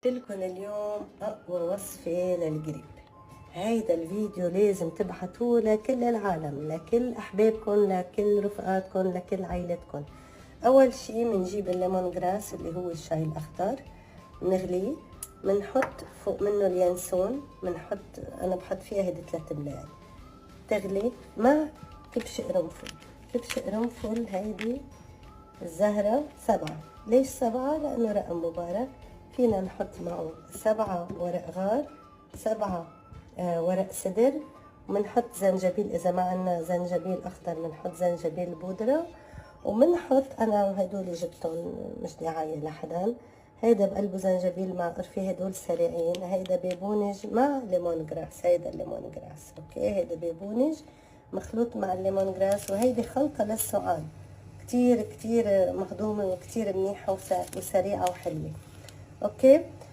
لكم اليوم أقوى وصفة للقريب. هيدا الفيديو لازم تبعتوه لكل العالم، لكل أحبابكم، لكل رفقاتكم، لكل عائلتكم. أول شي بنجيب الليمون جراس اللي هو الشاي الأخضر، بنغليه، بنحط فوق منه اليانسون، أنا بحط فيها هيدي 3 ملاعق تغلي مع كبش قرنفل. كبش قرنفل هيدي الزهرة 7. ليش 7؟ لأنه رقم مبارك. فينا نحط معه 7 ورق غار، 7 ورق سدر، ومنحط زنجبيل. إذا ما عنا زنجبيل أخضر منحط زنجبيل بودرة، ومنحط أنا هدول جبتهم مش دعاية لحدا. هيدا بقلبه زنجبيل مع قرفة، هدول سريعين. هيدا بيبونج مع ليمون جراس. هيدا الليمون جراس، اوكي. هيدا بيبونج مخلوط مع الليمون جراس، وهيدي خلطة للسؤال كتير كتير مهضومة وكتير منيحة وسريعة وحلوة، اوكي.